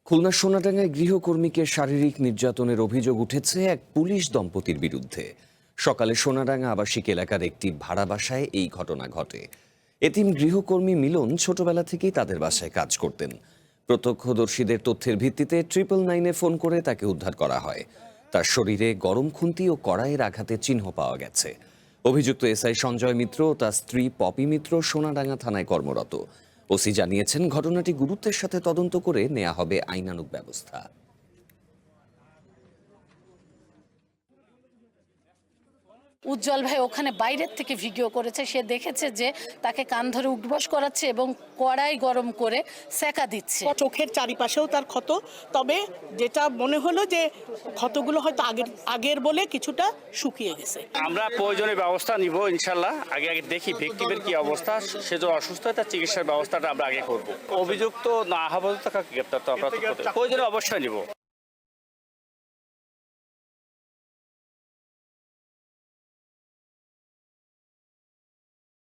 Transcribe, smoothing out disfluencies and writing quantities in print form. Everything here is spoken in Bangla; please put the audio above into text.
খুলনার সোনাডাঙ্গায় গৃহকর্মীকে শারীরিক নির্যাতনের অভিযোগ উঠেছে এক পুলিশ দম্পতির বিরুদ্ধে। সকালে সোনাডাঙ্গা আবাসিক এলাকার একটি ভাড়া বাসায় এই ঘটনা ঘটে। এতিম গৃহকর্মী মিলন ছোটবেলা থেকেই তাদের বাসায় কাজ করতেন। প্রত্যক্ষদর্শীদের তথ্যের ভিত্তিতে 999-এ ফোন করে তাকে উদ্ধার করা হয়। তার শরীরে গরম খুন্তি ও কড়াইয়ের আঘাতের চিহ্ন পাওয়া গেছে। অভিযুক্ত এসআই সঞ্জয় মিত্র ও তার স্ত্রী পপি মিত্র সোনাডাঙ্গা থানায় কর্মরত। ওসি জানিয়েছেন, ঘটনাটি গুরুত্বের সাথে তদন্ত করে নেওয়া হবে আইনানুগ ব্যবস্থা। উজ্জ্বল ভাই ওখানে বাইরের থেকে ভিডিও করেছে, সে দেখেছে যে তাকে কান ধরে উঠবস করাচ্ছে এবং কড়াই গরম করে সেকা দিচ্ছে। চোখের চারিপাশেও তার ক্ষত, তবে যেটা মনে হলো যে ক্ষতগুলো হয়তো আগের বলে কিছুটা শুকিয়ে গেছে। আমরা প্রয়োজনীয় ব্যবস্থা নিব ইনশাল্লাহ। আগে দেখি ভিকটিমের কি অবস্থা, সে যদি অসুস্থ হয় তার চিকিৎসার ব্যবস্থাটা আমরা আগে করব। অভিযুক্ত না হওয়া পর্যন্ত গ্রেপ্তার তো আমরা প্রয়োজনে অবশ্যই নিব।